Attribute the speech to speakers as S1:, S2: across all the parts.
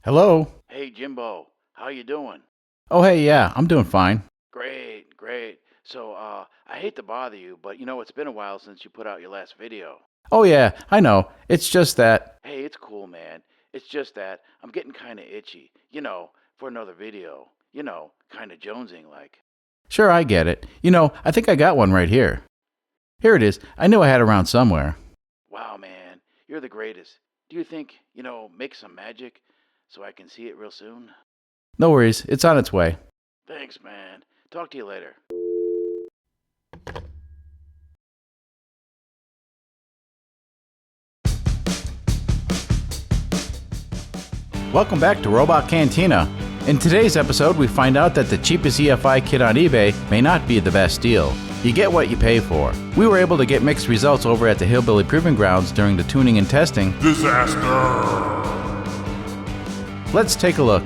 S1: Hello?
S2: Hey Jimbo, how you doing?
S1: Oh, hey, yeah, I'm doing fine.
S2: Great, great. I hate to bother you, but it's been a while since you put out your last video.
S1: Oh, yeah, I know. It's just that.
S2: Hey, it's cool, man. It's just that I'm getting kind of itchy, for another video. Kind of jonesing like.
S1: Sure, I get it. I think I got one right here. Here it is. I knew I had it around somewhere.
S2: Wow, man, you're the greatest. Do you think, make some magic so I can see it real soon?
S1: No worries, it's on its way.
S2: Thanks, man. Talk to you later.
S1: Welcome back to Robot Cantina. In today's episode, we find out that the cheapest EFI kit on eBay may not be the best deal. You get what you pay for. We were able to get mixed results over at the Hillbilly Proving Grounds during the tuning and testing.
S3: Disaster!
S1: Let's take a look.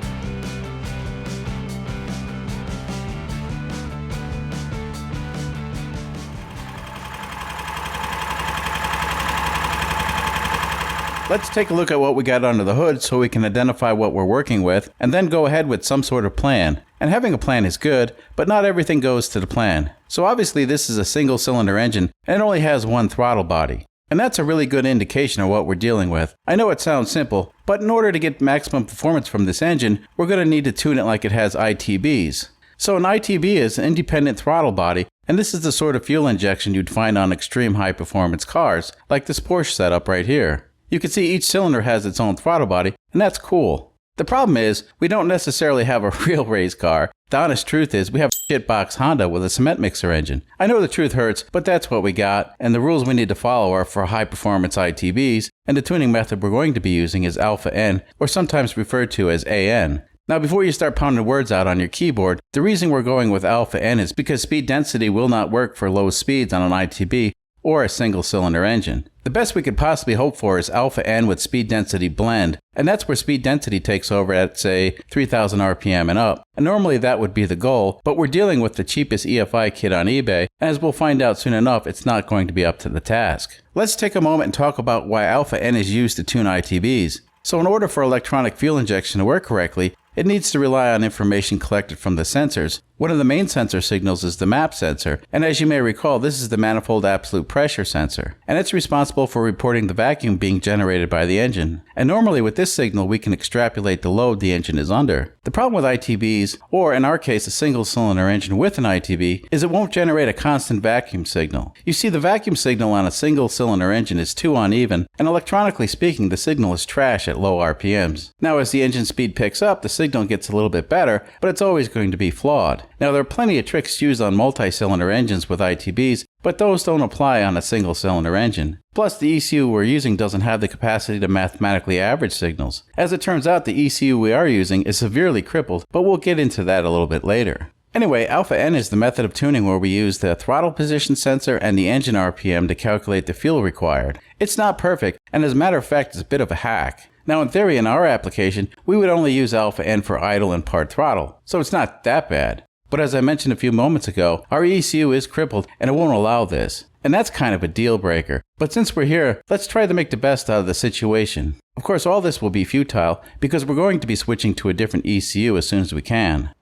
S1: Let's take a look at what we got under the hood so we can identify what we're working with, and then go ahead with some sort of plan. And having a plan is good, but not everything goes to the plan. So obviously this is a single cylinder engine, and it only has one throttle body. And that's a really good indication of what we're dealing with. I know it sounds simple, but in order to get maximum performance from this engine, we're going to need to tune it like it has ITBs. So an ITB is an independent throttle body, and this is the sort of fuel injection you'd find on extreme high performance cars, like this Porsche setup right here. You can see each cylinder has its own throttle body, and that's cool. The problem is, we don't necessarily have a real race car. The honest truth is, we have a shitbox Honda with a cement mixer engine. I know the truth hurts, but that's what we got, and the rules we need to follow are for high performance ITBs, and the tuning method we're going to be using is Alpha N, or sometimes referred to as AN. Now before you start pounding words out on your keyboard, the reason we're going with Alpha N is because speed density will not work for low speeds on an ITB or a single cylinder engine. The best we could possibly hope for is Alpha N with speed density blend, and that's where speed density takes over at, say, 3000 RPM and up. And normally that would be the goal, but we're dealing with the cheapest EFI kit on eBay, and as we'll find out soon enough, it's not going to be up to the task. Let's take a moment and talk about why Alpha N is used to tune ITBs. So in order for electronic fuel injection to work correctly, it needs to rely on information collected from the sensors. One of the main sensor signals is the MAP sensor, and as you may recall, this is the manifold absolute pressure sensor, and it's responsible for reporting the vacuum being generated by the engine. And normally with this signal, we can extrapolate the load the engine is under. The problem with ITBs, or in our case a single cylinder engine with an ITB, is it won't generate a constant vacuum signal. You see, the vacuum signal on a single cylinder engine is too uneven, and electronically speaking, the signal is trash at low RPMs. Now as the engine speed picks up, the signal gets a little bit better, but it's always going to be flawed. Now there are plenty of tricks used on multi-cylinder engines with ITBs, but those don't apply on a single cylinder engine. Plus the ECU we're using doesn't have the capacity to mathematically average signals. As it turns out, the ECU we are using is severely crippled, but we'll get into that a little bit later. Anyway, Alpha N is the method of tuning where we use the throttle position sensor and the engine RPM to calculate the fuel required. It's not perfect, and as a matter of fact, it's a bit of a hack. Now in theory, in our application, we would only use Alpha N for idle and part throttle, so it's not that bad. But as I mentioned a few moments ago, our ECU is crippled and it won't allow this. And that's kind of a deal breaker. But since we're here, let's try to make the best out of the situation. Of course, all this will be futile because we're going to be switching to a different ECU as soon as we can.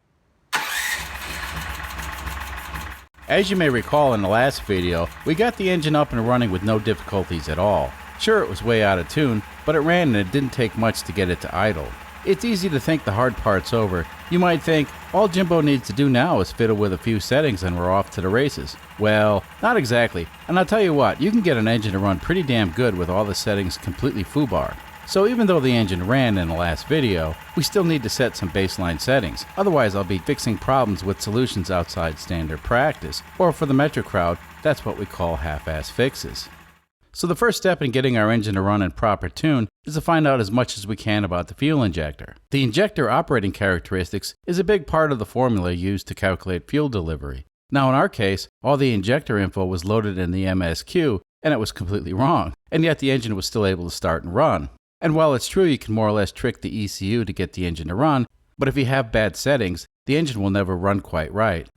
S1: As you may recall in the last video, we got the engine up and running with no difficulties at all. Sure, it was way out of tune, but it ran and it didn't take much to get it to idle. It's easy to think the hard part's over. You might think, all Jimbo needs to do now is fiddle with a few settings and we're off to the races. Well, not exactly. And I'll tell you what, you can get an engine to run pretty damn good with all the settings completely foobar. So even though the engine ran in the last video, we still need to set some baseline settings. Otherwise I'll be fixing problems with solutions outside standard practice. Or for the Metro crowd, that's what we call half-ass fixes. So the first step in getting our engine to run in proper tune is to find out as much as we can about the fuel injector. The injector operating characteristics is a big part of the formula used to calculate fuel delivery. Now in our case, all the injector info was loaded in the MSQ, and it was completely wrong, and yet the engine was still able to start and run. And while it's true you can more or less trick the ECU to get the engine to run, but if you have bad settings, the engine will never run quite right.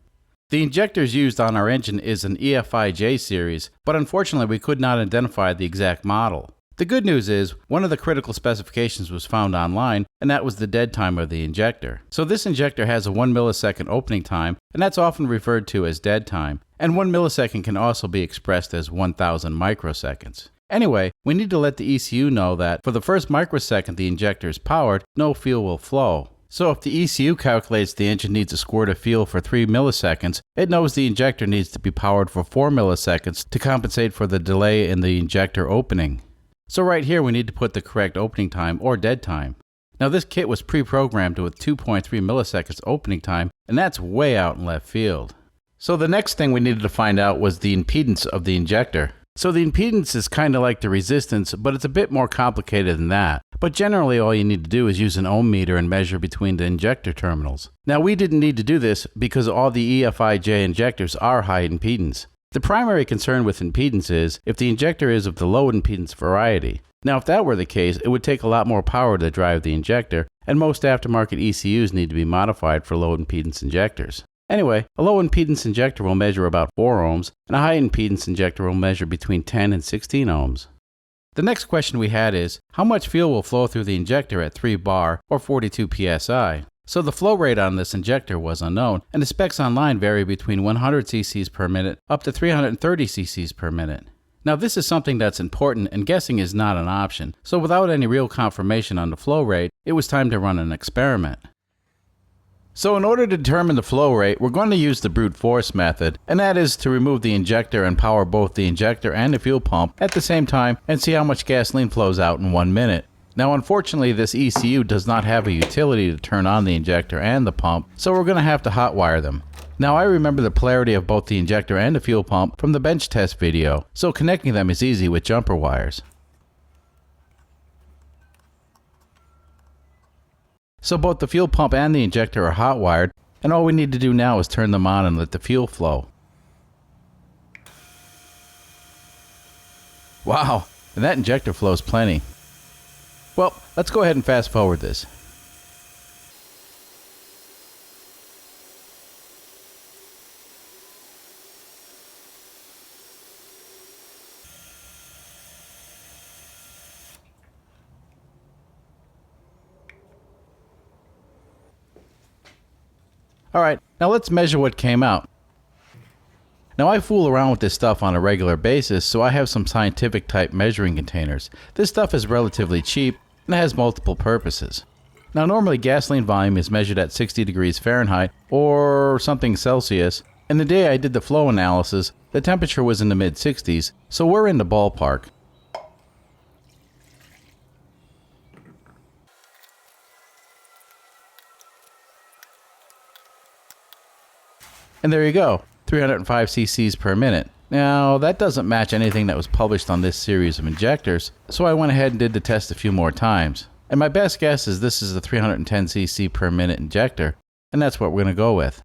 S1: The injectors used on our engine is an EFI J series, but unfortunately we could not identify the exact model. The good news is, one of the critical specifications was found online, and that was the dead time of the injector. So this injector has a 1 millisecond opening time, and that's often referred to as dead time. And 1 millisecond can also be expressed as 1000 microseconds. Anyway, we need to let the ECU know that for the first microsecond the injector is powered, no fuel will flow. So if the ECU calculates the engine needs a squirt of fuel for 3 milliseconds, it knows the injector needs to be powered for 4 milliseconds to compensate for the delay in the injector opening. So right here we need to put the correct opening time or dead time. Now this kit was pre-programmed with 2.3 milliseconds opening time, and that's way out in left field. So the next thing we needed to find out was the impedance of the injector. So the impedance is kind of like the resistance, but it's a bit more complicated than that. But generally all you need to do is use an ohm meter and measure between the injector terminals. Now we didn't need to do this because all the EFI J injectors are high impedance. The primary concern with impedance is if the injector is of the low impedance variety. Now if that were the case, it would take a lot more power to drive the injector, and most aftermarket ECUs need to be modified for low impedance injectors. Anyway, a low impedance injector will measure about 4 ohms, and a high impedance injector will measure between 10 and 16 ohms. The next question we had is, how much fuel will flow through the injector at 3 bar or 42 psi? So the flow rate on this injector was unknown, and the specs online vary between 100 cc's per minute up to 330 cc's per minute. Now this is something that's important, and guessing is not an option, so without any real confirmation on the flow rate, it was time to run an experiment. So in order to determine the flow rate, we're going to use the brute force method, and that is to remove the injector and power both the injector and the fuel pump at the same time and see how much gasoline flows out in 1 minute. Now unfortunately this ECU does not have a utility to turn on the injector and the pump, so we're going to have to hotwire them. Now I remember the polarity of both the injector and the fuel pump from the bench test video, so connecting them is easy with jumper wires. So both the fuel pump and the injector are hotwired, and all we need to do now is turn them on and let the fuel flow. Wow, and that injector flows plenty. Well, let's go ahead and fast forward this. Alright, now let's measure what came out. Now I fool around with this stuff on a regular basis, so I have some scientific type measuring containers. This stuff is relatively cheap and has multiple purposes. Now normally gasoline volume is measured at 60 degrees Fahrenheit or something Celsius, and the day I did the flow analysis, the temperature was in the mid 60s, so we're in the ballpark. And there you go, 305 cc's per minute. Now that doesn't match anything that was published on this series of injectors, so I went ahead and did the test a few more times. And my best guess is this is a 310 cc per minute injector, and that's what we're going to go with.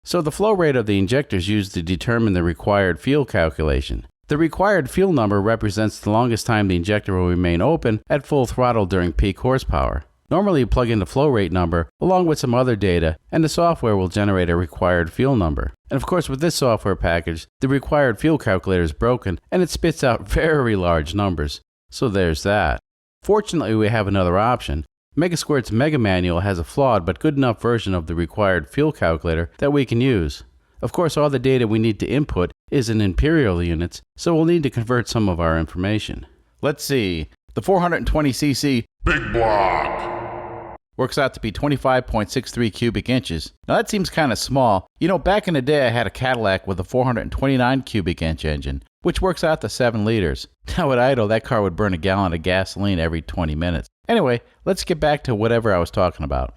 S1: So the flow rate of the injector is used to determine the required fuel calculation. The required fuel number represents the longest time the injector will remain open at full throttle during peak horsepower. Normally you plug in the flow rate number along with some other data, and the software will generate a required fuel number. And of course with this software package, the required fuel calculator is broken and it spits out very large numbers. So there's that. Fortunately we have another option. Megasquirt's Mega Manual has a flawed but good enough version of the required fuel calculator that we can use. Of course all the data we need to input is in imperial units, so we'll need to convert some of our information. Let's see, the 420cc
S3: Big block.
S1: works out to be 25.63 cubic inches. Now that seems kind of small. You know, back in the day I had a Cadillac with a 429 cubic inch engine, which works out to 7 liters. Now at idle, that car would burn a gallon of gasoline every 20 minutes. Anyway, let's get back to whatever I was talking about.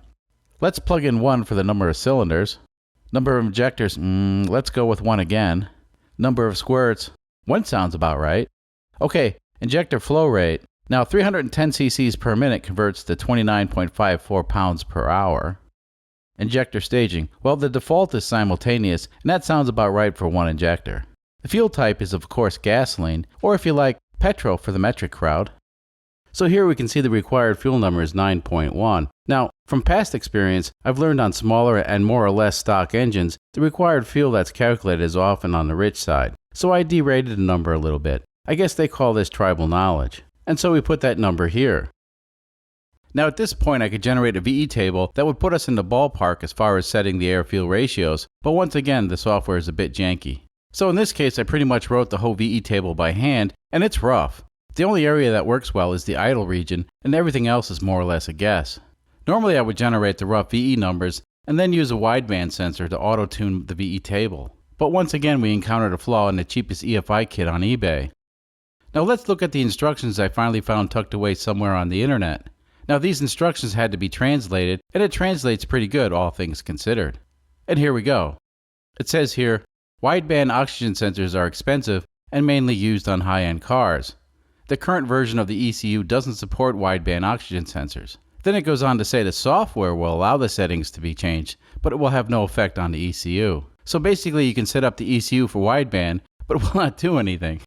S1: Let's plug in 1 for the number of cylinders. Number of injectors, let's go with 1 again. Number of squirts, 1 sounds about right. Okay, injector flow rate. Now 310 cc's per minute converts to 29.54 pounds per hour. Injector staging. Well, the default is simultaneous, and that sounds about right for 1 injector. The fuel type is of course gasoline, or if you like, petrol for the metric crowd. So here we can see the required fuel number is 9.1. Now, from past experience, I've learned on smaller and more or less stock engines, the required fuel that's calculated is often on the rich side. So I derated the number a little bit. I guess they call this tribal knowledge. And so we put that number here. Now at this point I could generate a VE table that would put us in the ballpark as far as setting the air-fuel ratios, but once again the software is a bit janky. So in this case I pretty much wrote the whole VE table by hand, and it's rough. The only area that works well is the idle region, and everything else is more or less a guess. Normally I would generate the rough VE numbers, and then use a wideband sensor to auto-tune the VE table. But once again we encountered a flaw in the cheapest EFI kit on eBay. Now let's look at the instructions I finally found tucked away somewhere on the internet. Now these instructions had to be translated, and it translates pretty good, all things considered. And here we go. It says here, wideband oxygen sensors are expensive and mainly used on high-end cars. The current version of the ECU doesn't support wideband oxygen sensors. Then it goes on to say the software will allow the settings to be changed, but it will have no effect on the ECU. So basically you can set up the ECU for wideband, but it will not do anything.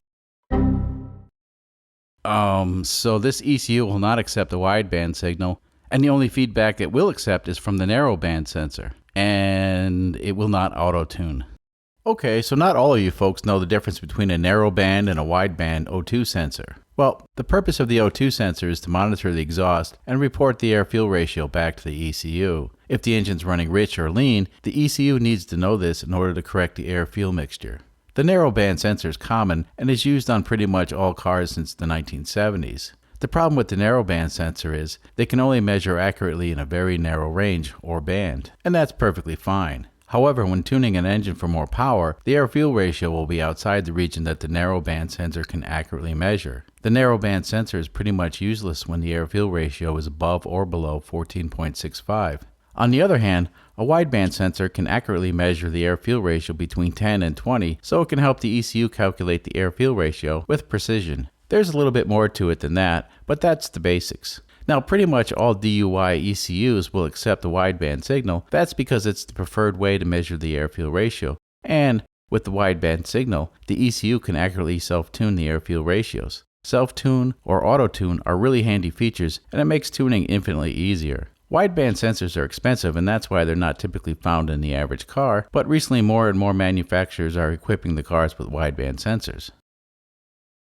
S1: So this ECU will not accept the wideband signal, and the only feedback it will accept is from the narrowband sensor, and it will not auto-tune. Okay, so not all of you folks know the difference between a narrowband and a wideband O2 sensor. Well, the purpose of the O2 sensor is to monitor the exhaust and report the air-fuel ratio back to the ECU. If the engine's running rich or lean, the ECU needs to know this in order to correct the air-fuel mixture. The narrowband sensor is common and is used on pretty much all cars since the 1970s. The problem with the narrowband sensor is they can only measure accurately in a very narrow range or band, and that's perfectly fine. However, when tuning an engine for more power, the air-fuel ratio will be outside the region that the narrowband sensor can accurately measure. The narrowband sensor is pretty much useless when the air-fuel ratio is above or below 14.65. On the other hand, a wideband sensor can accurately measure the air-fuel ratio between 10 and 20, so it can help the ECU calculate the air-fuel ratio with precision. There's a little bit more to it than that, but that's the basics. Now pretty much all DUI ECUs will accept the wideband signal. That's because it's the preferred way to measure the air-fuel ratio. And with the wideband signal, the ECU can accurately self-tune the air-fuel ratios. Self-tune or auto-tune are really handy features, and it makes tuning infinitely easier. Wideband sensors are expensive, and that's why they're not typically found in the average car, but recently more and more manufacturers are equipping the cars with wideband sensors.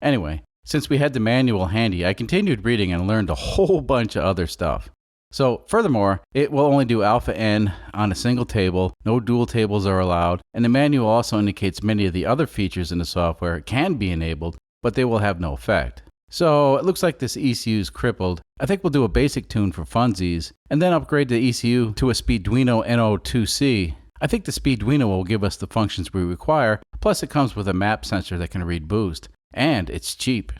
S1: Anyway, since we had the manual handy, I continued reading and learned a whole bunch of other stuff. So, furthermore, it will only do alpha N on a single table, no dual tables are allowed, and the manual also indicates many of the other features in the software can be enabled, but they will have no effect. So, it looks like this ECU is crippled. I think we'll do a basic tune for funsies, and then upgrade the ECU to a Speeduino NO2C. I think the Speeduino will give us the functions we require, plus it comes with a map sensor that can read boost. And it's cheap.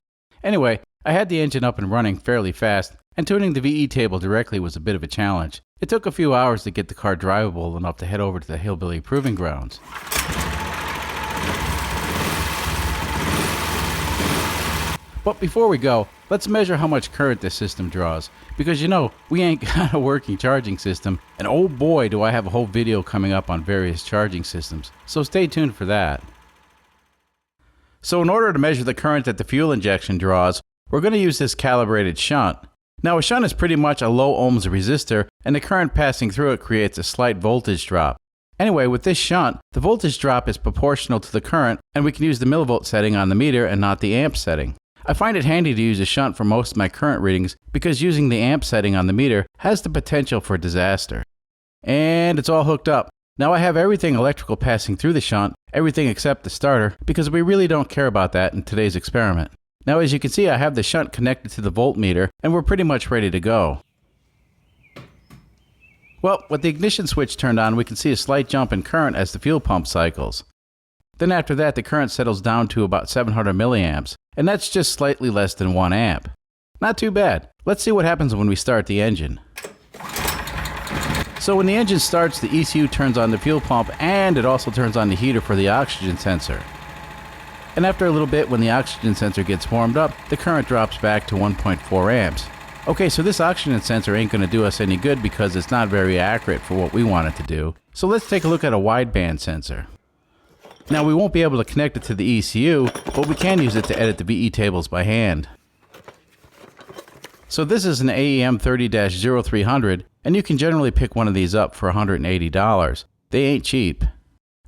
S1: Anyway, I had the engine up and running fairly fast, and tuning the VE table directly was a bit of a challenge. It took a few hours to get the car drivable enough to head over to the Hillbilly Proving Grounds. But before we go, let's measure how much current this system draws, because you know, we ain't got a working charging system, and oh boy do I have a whole video coming up on various charging systems, so stay tuned for that. So in order to measure the current that the fuel injection draws, we're going to use this calibrated shunt. Now a shunt is pretty much a low ohms resistor, and the current passing through it creates a slight voltage drop. Anyway, with this shunt, the voltage drop is proportional to the current, and we can use the millivolt setting on the meter and not the amp setting. I find it handy to use a shunt for most of my current readings because using the amp setting on the meter has the potential for disaster. And it's all hooked up. Now I have everything electrical passing through the shunt, everything except the starter, because we really don't care about that in today's experiment. Now as you can see, I have the shunt connected to the voltmeter, and we're pretty much ready to go. Well, with the ignition switch turned on, we can see a slight jump in current as the fuel pump cycles. Then after that, the current settles down to about 700 milliamps, and that's just slightly less than 1 amp. Not too bad. Let's see what happens when we start the engine. So when the engine starts, the ECU turns on the fuel pump, and it also turns on the heater for the oxygen sensor. And after a little bit, when the oxygen sensor gets warmed up, the current drops back to 1.4 amps. Okay, so this oxygen sensor ain't going to do us any good because it's not very accurate for what we want it to do. So let's take a look at a wideband sensor. Now we won't be able to connect it to the ECU, but we can use it to edit the VE tables by hand. So this is an AEM 30-0300, and you can generally pick one of these up for $180. They ain't cheap.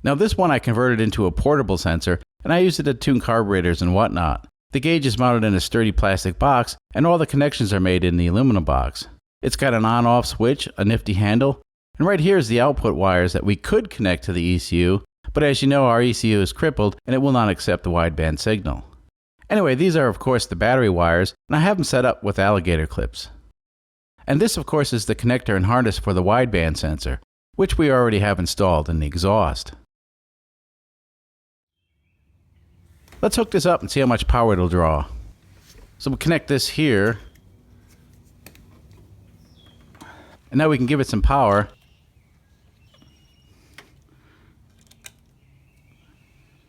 S1: Now this one I converted into a portable sensor, and I use it to tune carburetors and whatnot. The gauge is mounted in a sturdy plastic box, and all the connections are made in the aluminum box. It's got an on-off switch, a nifty handle, and right here is the output wires that we could connect to the ECU, but as you know, our ECU is crippled and it will not accept the wideband signal. Anyway, these are of course the battery wires, and I have them set up with alligator clips. And this of course is the connector and harness for the wideband sensor, which we already have installed in the exhaust. Let's hook this up and see how much power it'll draw. So we'll connect this here. And now we can give it some power.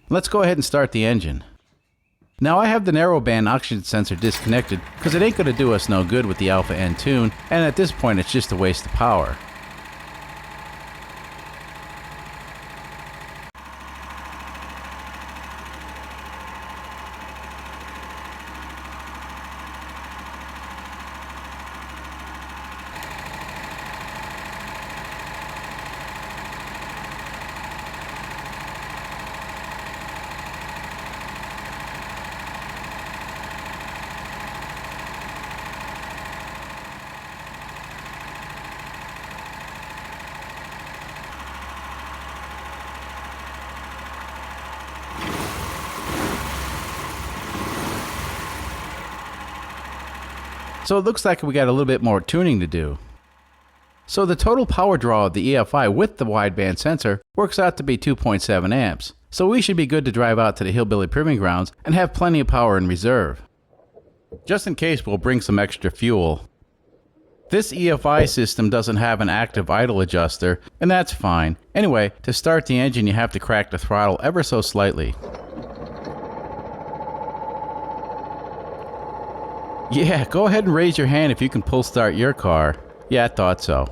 S1: Let's go ahead and start the engine. Now I have the narrowband oxygen sensor disconnected because it ain't going to do us no good with the alpha N tune, and at this point it's just a waste of power. So it looks like we got a little bit more tuning to do. So the total power draw of the EFI with the wideband sensor works out to be 2.7 amps. So we should be good to drive out to the hillbilly proving grounds and have plenty of power in reserve. Just in case, we'll bring some extra fuel. This EFI system doesn't have an active idle adjuster, and that's fine. Anyway, to start the engine you have to crack the throttle ever so slightly. Yeah, go ahead and raise your hand if you can pull start your car. Yeah, I thought so.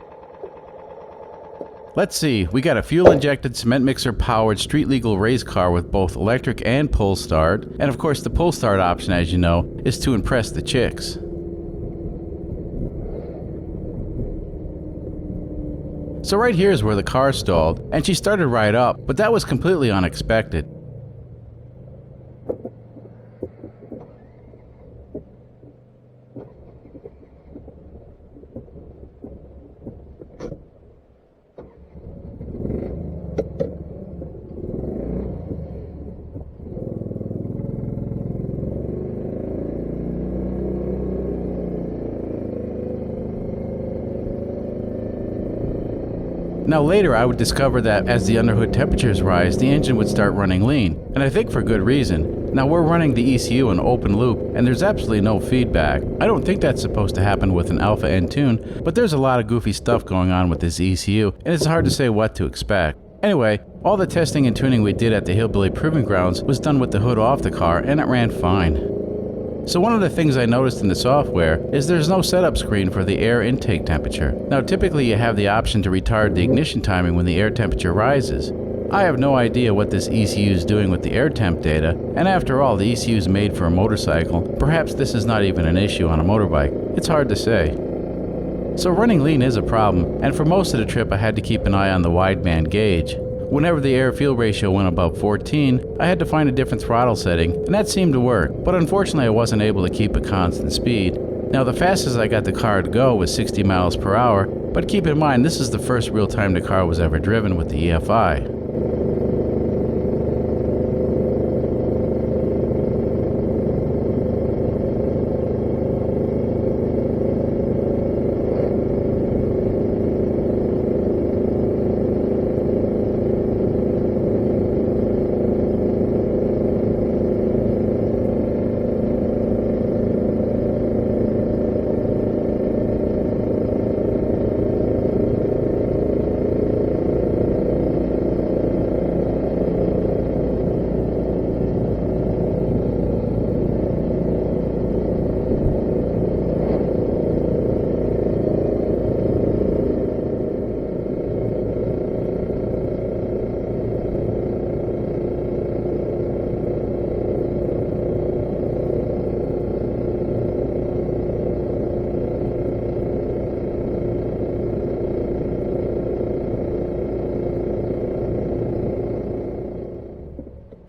S1: Let's see, we got a fuel-injected, cement mixer-powered, street-legal race car with both electric and pull start. And of course, the pull start option, as you know, is to impress the chicks. So right here is where the car stalled, and she started right up, but that was completely unexpected. Now later I would discover that as the underhood temperatures rise, the engine would start running lean, and I think for good reason. Now we're running the ECU in open loop, and there's absolutely no feedback. I don't think that's supposed to happen with an alpha N tune, but there's a lot of goofy stuff going on with this ECU, and it's hard to say what to expect. Anyway, all the testing and tuning we did at the hillbilly proving grounds was done with the hood off the car, and it ran fine. So one of the things I noticed in the software is there's no setup screen for the air intake temperature. Now typically you have the option to retard the ignition timing when the air temperature rises. I have no idea what this ECU is doing with the air temp data, and after all, the ECU is made for a motorcycle. Perhaps this is not even an issue on a motorbike. It's hard to say. So running lean is a problem, and for most of the trip I had to keep an eye on the wideband gauge. Whenever the air-fuel ratio went above 14, I had to find a different throttle setting, and that seemed to work, but unfortunately I wasn't able to keep a constant speed. Now the fastest I got the car to go was 60 miles per hour, but keep in mind this is the first real time the car was ever driven with the EFI.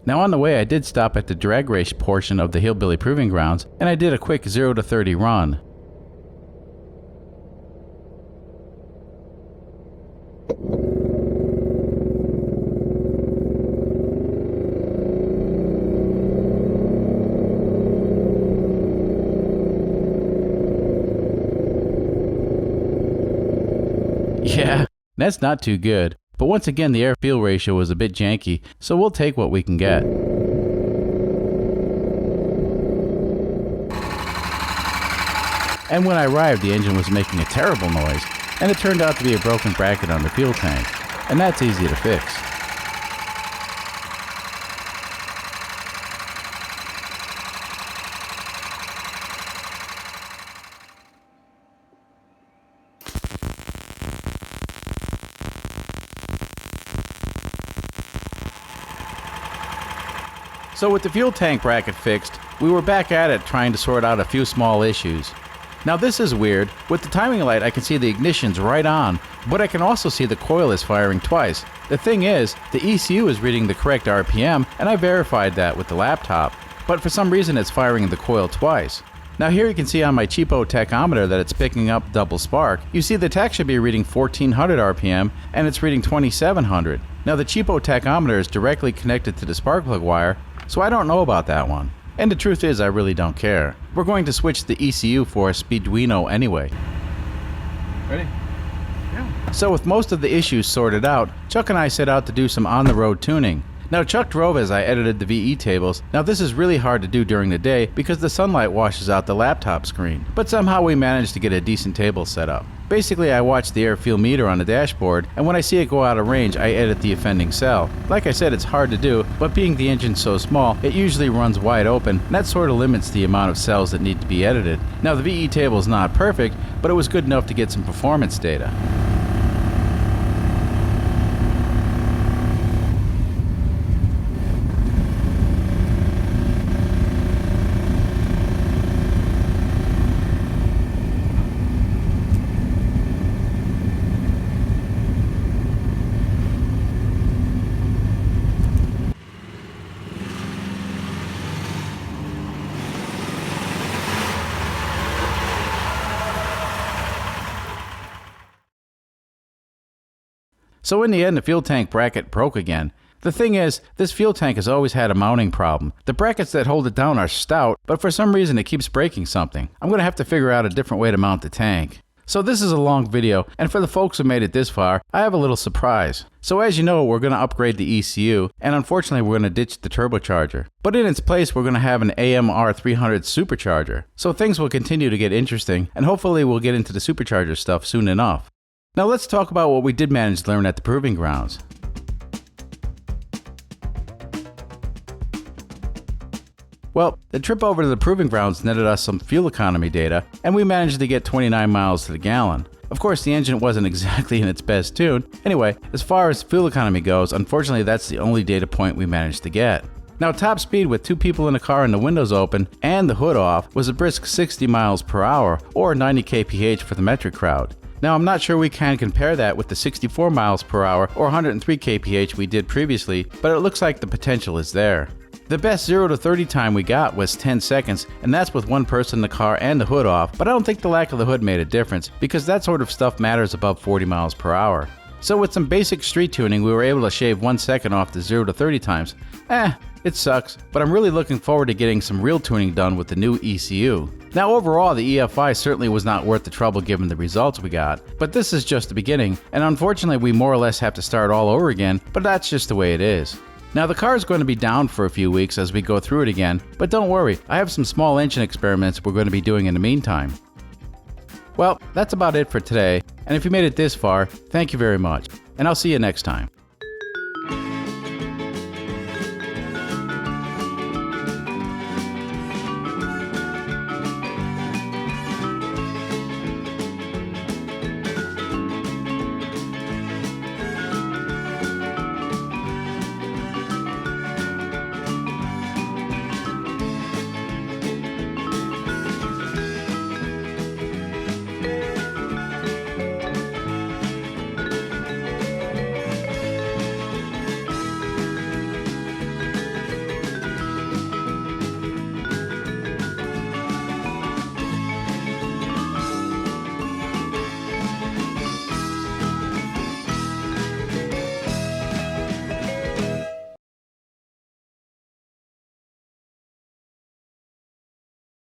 S1: Now on the way I did stop at the drag race portion of the Hillbilly Proving Grounds, and I did a quick 0 to 30 run. Yeah, that's not too good. But once again, the air-fuel ratio was a bit janky, so we'll take what we can get. And when I arrived, the engine was making a terrible noise, and it turned out to be a broken bracket on the fuel tank, and that's easy to fix. So with the fuel tank bracket fixed, we were back at it trying to sort out a few small issues. Now this is weird. With the timing light I can see the ignition's right on, but I can also see the coil is firing twice. The thing is, the ECU is reading the correct RPM, and I verified that with the laptop, but for some reason it's firing the coil twice. Now here you can see on my cheapo tachometer that it's picking up double spark. You see the tach should be reading 1400 RPM and it's reading 2700. Now the cheapo tachometer is directly connected to the spark plug wire, so I don't know about that one. And the truth is I really don't care. We're going to switch the ECU for a Speeduino anyway.
S2: Ready? Yeah.
S1: So with most of the issues sorted out, Chuck and I set out to do some on-the-road tuning. Now Chuck drove as I edited the VE tables. Now this is really hard to do during the day because the sunlight washes out the laptop screen, but somehow we managed to get a decent table set up. Basically I watch the air fuel meter on the dashboard, and when I see it go out of range I edit the offending cell. Like I said, it's hard to do, but being the engine's so small, it usually runs wide open, and that sort of limits the amount of cells that need to be edited. Now the VE table is not perfect, but it was good enough to get some performance data. So in the end, the fuel tank bracket broke again. The thing is, this fuel tank has always had a mounting problem. The brackets that hold it down are stout, but for some reason it keeps breaking something. I'm going to have to figure out a different way to mount the tank. So this is a long video, and for the folks who made it this far, I have a little surprise. So as you know, we're going to upgrade the ECU, and unfortunately we're going to ditch the turbocharger. But in its place, we're going to have an AMR 300 supercharger. So things will continue to get interesting, and hopefully we'll get into the supercharger stuff soon enough. Now let's talk about what we did manage to learn at the Proving Grounds. Well, the trip over to the Proving Grounds netted us some fuel economy data, and we managed to get 29 miles to the gallon. Of course, the engine wasn't exactly in its best tune. Anyway, as far as fuel economy goes, unfortunately that's the only data point we managed to get. Now top speed with 2 people in the car and the windows open and the hood off was a brisk 60 miles per hour, or 90 kph for the metric crowd. Now I'm not sure we can compare that with the 64 miles per hour or 103 kph we did previously, but it looks like the potential is there. The best 0 to 30 time we got was 10 seconds, and that's with 1 person in the car and the hood off, but I don't think the lack of the hood made a difference because that sort of stuff matters above 40 miles per hour. So with some basic street tuning, we were able to shave 1 second off the 0 to 30 times. It sucks, but I'm really looking forward to getting some real tuning done with the new ECU. Now overall, the EFI certainly was not worth the trouble given the results we got, but this is just the beginning, and unfortunately we more or less have to start all over again, but that's just the way it is. Now the car is going to be down for a few weeks as we go through it again, but don't worry, I have some small engine experiments we're going to be doing in the meantime. Well, that's about it for today, and if you made it this far, thank you very much, and I'll see you next time.